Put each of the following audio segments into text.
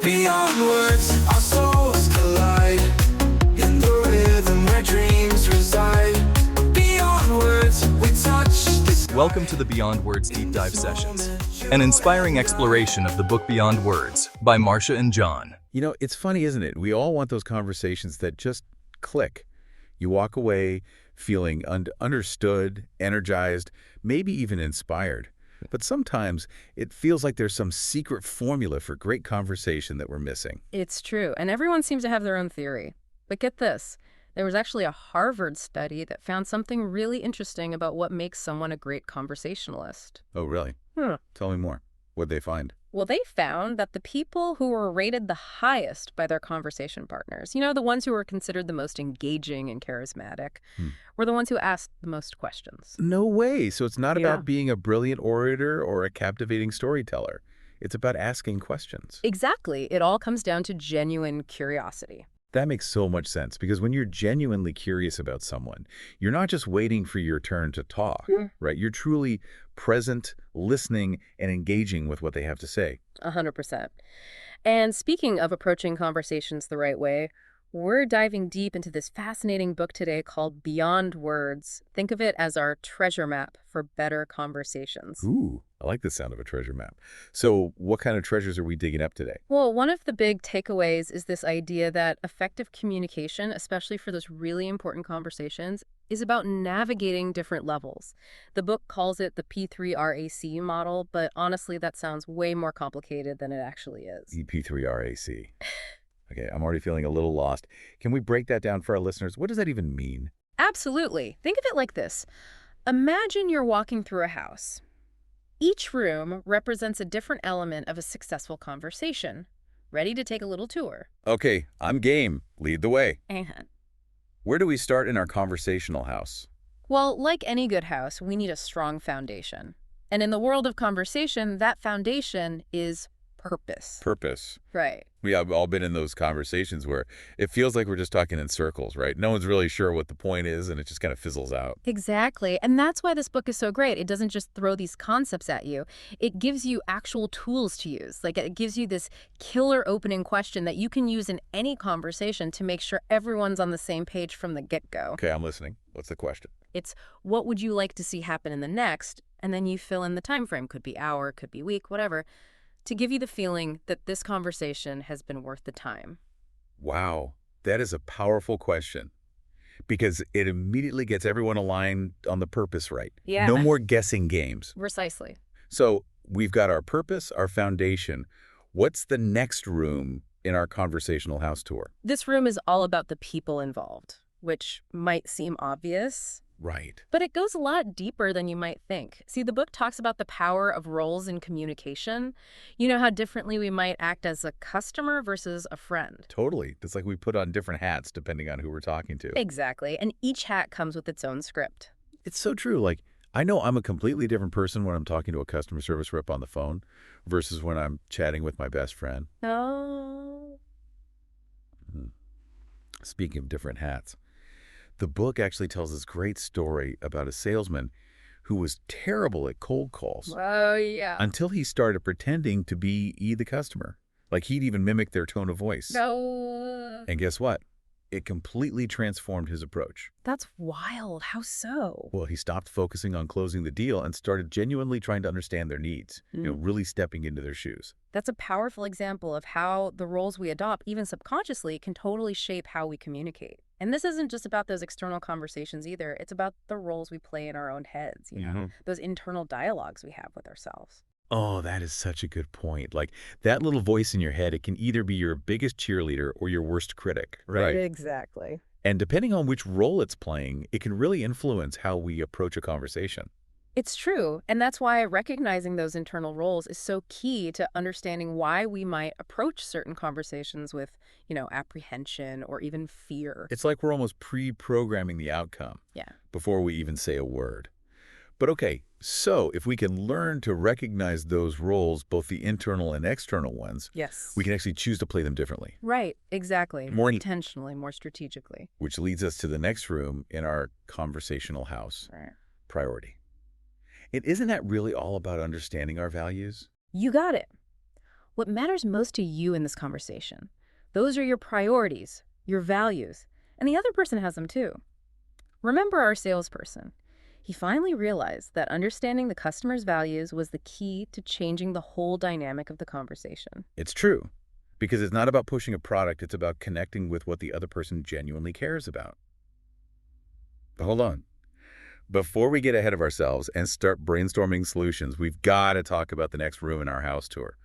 Beyond words, our souls collide in the rhythm where dreams reside. Beyond words, we touch the sky. Welcome to the Beyond Words Deep Dive Sessions, an inspiring exploration of the book Beyond Words by Marcia and John. You know, it's funny, isn't it? We all want those conversations that just click. You walk away feeling understood, energized, maybe even inspired. But sometimes it feels like there's some secret formula for great conversation that we're missing. It's true, and everyone seems to have their own theory. But get this, there was actually a Harvard study that found something really interesting about what makes someone a great conversationalist. Oh, really? Tell me more. What'd they find? Well, they found that the people who were rated the highest by their conversation partners, the ones who were considered the most engaging and charismatic, were the ones who asked the most questions. No way. So it's not Yeah. about being a brilliant orator or a captivating storyteller. It's about asking questions. Exactly. It all comes down to genuine curiosity. That makes so much sense, because when you're genuinely curious about someone, you're not just waiting for your turn to talk, right? You're truly present, listening, and engaging with what they have to say. 100%. And speaking of approaching conversations the right way, we're diving deep into this fascinating book today called Beyond Words. Think of it as our treasure map for better conversations. Ooh, I like the sound of a treasure map. So what kind of treasures are we digging up today? Well, one of the big takeaways is this idea that effective communication, especially for those really important conversations, is about navigating different levels. The book calls it the P3RAC model, but honestly, that sounds way more complicated than it actually is. EP3RAC. Okay, I'm already feeling a little lost. Can we break that down for our listeners? What does that even mean? Absolutely. Think of it like this. Imagine you're walking through a house. Each room represents a different element of a successful conversation. Ready to take a little tour? Okay, I'm game. Lead the way. And Where do we start in our conversational house? well, like any good house, we need a strong foundation. And in the world of conversation, that foundation is purpose. Purpose. Right. We have all been in those conversations where it feels like we're just talking in circles, right? No one's really sure what the point is, and it just kind of fizzles out. Exactly. And that's why this book is so great. It doesn't just throw these concepts at you. It gives you actual tools to use. Like, it gives you this killer opening question that you can use in any conversation to make sure everyone's on the same page from the get-go. Okay, I'm listening. What's the question? It's, what would you like to see happen in the next? And then you fill in the time frame. Could be hour, could be week, whatever, to give you the feeling that this conversation has been worth the time. Wow, that is a powerful question, because it immediately gets everyone aligned on the purpose right. Yeah. No more guessing games. Precisely. So we've got our purpose, our foundation. What's the next room in our conversational house tour? This room is all about the people involved, which might seem obvious, Right. but it goes a lot deeper than you might think. See, the book talks about the power of roles in communication. You know how differently we might act as a customer versus a friend. Totally. It's like we put on different hats depending on who we're talking to. Exactly. And each hat comes with its own script. It's so true. Like, I know I'm a completely different person when I'm talking to a customer service rep on the phone versus when I'm chatting with my best friend. Oh. Speaking of different hats, the book actually tells this great story about a salesman who was terrible at cold calls Oh, yeah. until he started pretending to be the customer. Like, he'd even mimic their tone of voice. No. And guess what? It completely transformed his approach. That's wild. How so? Well, he stopped focusing on closing the deal and started genuinely trying to understand their needs, really stepping into their shoes. That's a powerful example of how the roles we adopt, even subconsciously, can totally shape how we communicate. And this isn't just about those external conversations either. It's about the roles we play in our own heads, those internal dialogues we have with ourselves. Oh, that is such a good point. Like, that little voice in your head, it can either be your biggest cheerleader or your worst critic, right? Exactly. And depending on which role it's playing, it can really influence how we approach a conversation. It's true. And that's why recognizing those internal roles is so key to understanding why we might approach certain conversations with, apprehension or even fear. It's like we're almost pre-programming the outcome before we even say a word. But okay, so if we can learn to recognize those roles, both the internal and external ones, Yes. we can actually choose to play them differently. Right, exactly. More intentionally, more strategically. Which leads us to the next room in our conversational house, Right. priority. And isn't that really all about understanding our values? You got it. what matters most to you in this conversation. Those are your priorities, your values, and the other person has them too. Remember our salesperson. He finally realized that understanding the customer's values was the key to changing the whole dynamic of the conversation. It's true, because it's not about pushing a product, it's about connecting with what the other person genuinely cares about. But hold on. Before we get ahead of ourselves and start brainstorming solutions, we've got to talk about the next room in our house tour,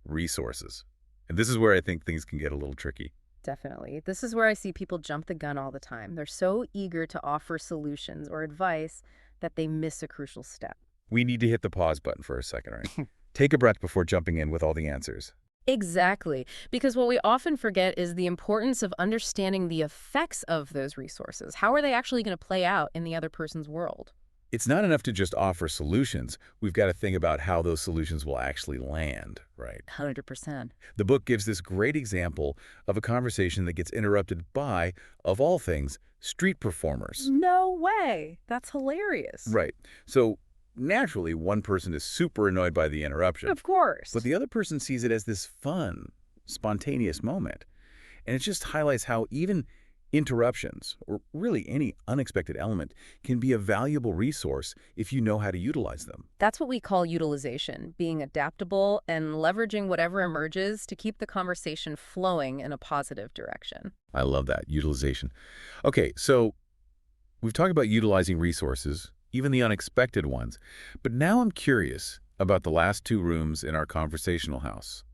resources. And this is where I think things can get a little tricky. Definitely. This is where I see people jump the gun all the time. They're so eager to offer solutions or advice that they miss a crucial step. We need to hit the pause button for a second, right? Take a breath before jumping in with all the answers. Exactly. Because what we often forget is the importance of understanding the effects of those resources. How are they actually going to play out in the other person's world? It's not enough to just offer solutions. We've got to think about how those solutions will actually land, right? 100%. The book gives this great example of a conversation that gets interrupted by, of all things, street performers. No way. That's hilarious. Right. So naturally, one person is super annoyed by the interruption. Of course. But the other person sees it as this fun, spontaneous moment. And it just highlights how even interruptions, or really any unexpected element, can be a valuable resource if you know how to utilize them. That's what we call utilization, being adaptable and leveraging whatever emerges to keep the conversation flowing in a positive direction. I love that, utilization. Okay, so we've talked about utilizing resources, even the unexpected ones. But now I'm curious about the last two rooms in our conversational house.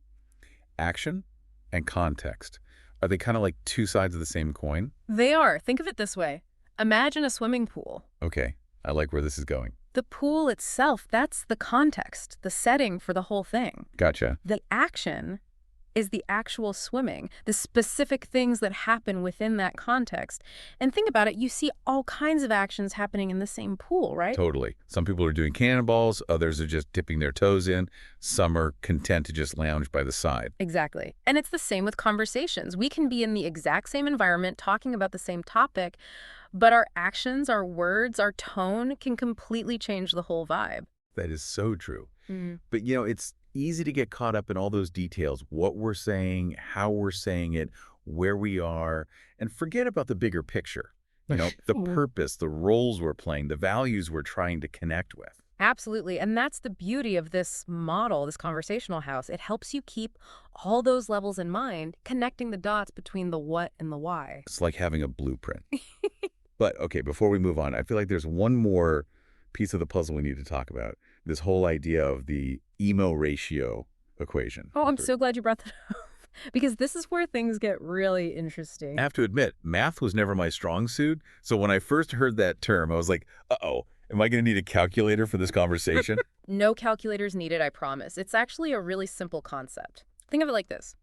Action and context. Are they kind of like two sides of the same coin? They are. Think of it this way. Imagine a swimming pool. Okay, I like where this is going. The pool itself, that's the context, the setting for the whole thing. Gotcha. The action is the actual swimming, the specific things that happen within that context. And think about it, you see all kinds of actions happening in the same pool, right? Totally. Some people are doing cannonballs, others are just dipping their toes in, some are content to just lounge by the side. Exactly. And it's the same with conversations. We can be in the exact same environment talking about the same topic, but our actions, our words, our tone can completely change the whole vibe. That is so true. But it's easy to get caught up in all those details, what we're saying, how we're saying it, where we are, and forget about the bigger picture. The purpose, the roles we're playing, the values we're trying to connect with. Absolutely. And that's the beauty of this model, this conversational house. It helps you keep all those levels in mind, connecting the dots between the what and the why. It's like having a blueprint. But okay, before we move on, I feel like there's one more piece of the puzzle we need to talk about. This whole idea of the emo ratio equation. Oh, I'm so glad you brought that up. Because this is where things get really interesting. I have to admit, math was never my strong suit. So when I first heard that term, I was like, uh-oh, am I going to need a calculator for this conversation? No calculators needed, I promise. It's actually a really simple concept. Think of it like this.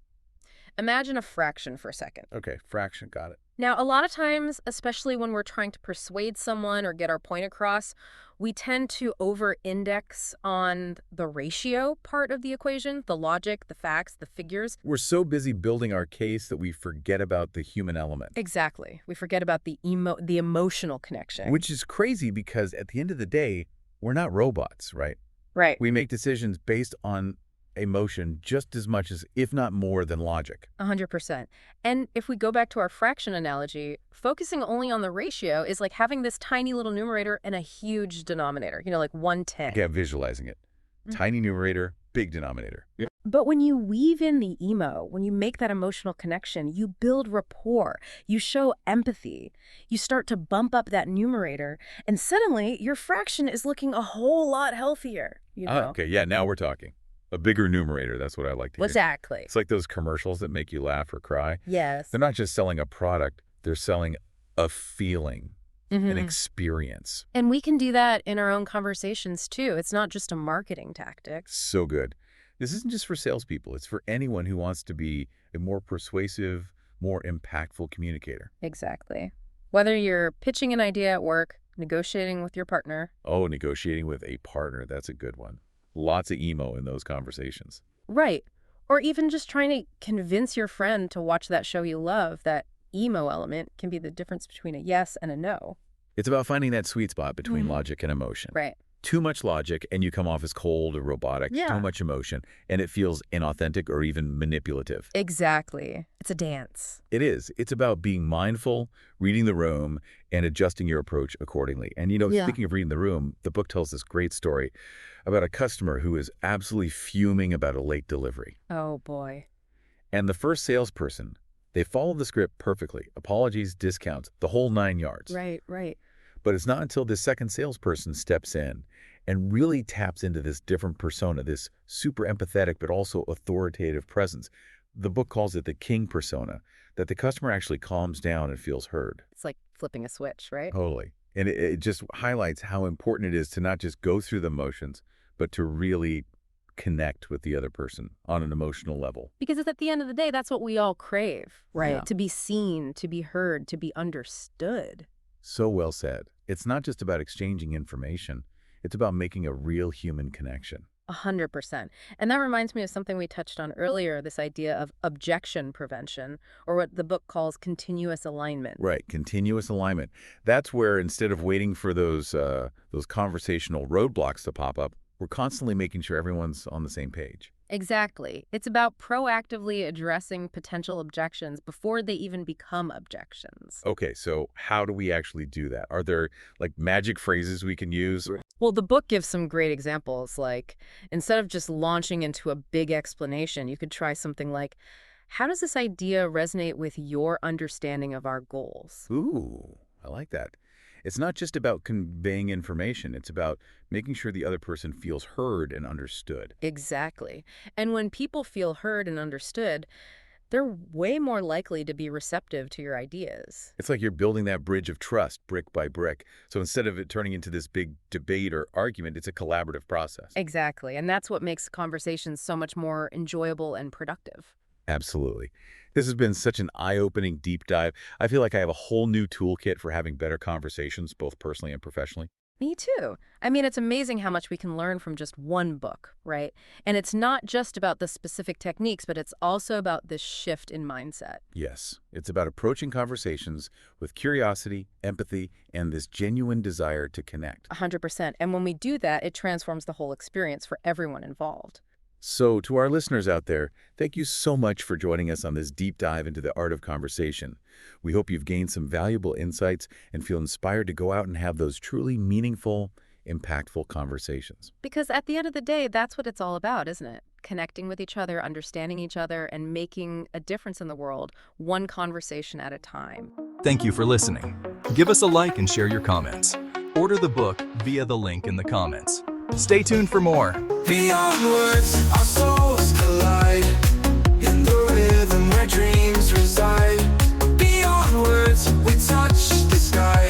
Imagine a fraction for a second. Okay, fraction, got it. Now, a lot of times, especially when we're trying to persuade someone or get our point across, we tend to over-index on the ratio part of the equation, the logic, the facts, the figures. We're so busy building our case that we forget about the human element. Exactly. We forget about the emotional connection. Which is crazy because at the end of the day, we're not robots, right? Right. We make decisions based on emotion just as much as, if not more, than logic. 100%. And if we go back to our fraction analogy, focusing only on the ratio is like having this tiny little numerator and a huge denominator, like 110. Yeah, visualizing it. Tiny numerator, big denominator. Yeah. But when you weave in the emo, when you make that emotional connection, you build rapport, you show empathy, you start to bump up that numerator, and suddenly your fraction is looking a whole lot healthier. Okay, yeah, now we're talking. A bigger numerator, that's what I like to hear. Exactly. It's like those commercials that make you laugh or cry. Yes. They're not just selling a product, they're selling a feeling, an experience. And we can do that in our own conversations too. It's not just a marketing tactic. So good. This isn't just for salespeople. It's for anyone who wants to be a more persuasive, more impactful communicator. Exactly. Whether you're pitching an idea at work, negotiating with your partner. Oh, negotiating with a partner. That's a good one. Lots of emo in those conversations. Right. Or even just trying to convince your friend to watch that show you love. That emo element can be the difference between a yes and a no. It's about finding that sweet spot between logic and emotion. Right. Too much logic and you come off as cold or robotic. Yeah. Too much emotion and it feels inauthentic or even manipulative. Exactly. It's a dance. It is. It's about being mindful, reading the room, and adjusting your approach accordingly. And, Yeah. speaking of reading the room, the book tells this great story about a customer who is absolutely fuming about a late delivery. Oh, boy. And the first salesperson, they followed the script perfectly. Apologies, discounts, the whole 9 yards. Right, right. But it's not until this second salesperson steps in and really taps into this different persona, this super empathetic but also authoritative presence. The book calls it the king persona, that the customer actually calms down and feels heard. It's like flipping a switch, right? Totally. And it just highlights how important it is to not just go through the motions, but to really connect with the other person on an emotional level. Because at the end of the day, that's what we all crave, right? Yeah. To be seen, to be heard, to be understood. So well said. It's not just about exchanging information. It's about making a real human connection. 100%. And that reminds me of something we touched on earlier, this idea of objection prevention, or what the book calls continuous alignment. Right, continuous alignment. That's where instead of waiting for those conversational roadblocks to pop up, we're constantly making sure everyone's on the same page. Exactly. It's about proactively addressing potential objections before they even become objections. Okay, so how do we actually do that? Are there like magic phrases we can use? Well, the book gives some great examples, like instead of just launching into a big explanation, you could try something like, how does this idea resonate with your understanding of our goals? Ooh, I like that. It's not just about conveying information. It's about making sure the other person feels heard and understood. Exactly. And when people feel heard and understood, they're way more likely to be receptive to your ideas. It's like you're building that bridge of trust brick by brick. So instead of it turning into this big debate or argument, it's a collaborative process. Exactly. And that's what makes conversations so much more enjoyable and productive. Absolutely. This has been such an eye-opening deep dive. I feel like I have a whole new toolkit for having better conversations, both personally and professionally. Me too. I mean, it's amazing how much we can learn from just one book, right? And it's not just about the specific techniques, but it's also about this shift in mindset. Yes, it's about approaching conversations with curiosity, empathy, and this genuine desire to connect. 100%. And when we do that, it transforms the whole experience for everyone involved. So to our listeners out there, thank you so much for joining us on this deep dive into the art of conversation. We hope you've gained some valuable insights and feel inspired to go out and have those truly meaningful, impactful conversations. Because at the end of the day, that's what it's all about, isn't it? Connecting with each other, understanding each other, and making a difference in the world, one conversation at a time. Thank you for listening. Give us a like and share your comments. Order the book via the link in the comments. Stay tuned for more. Beyond words, our souls collide in the rhythm where dreams reside. Beyond words, we touch the sky.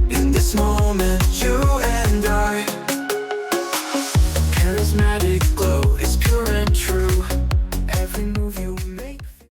In this moment, you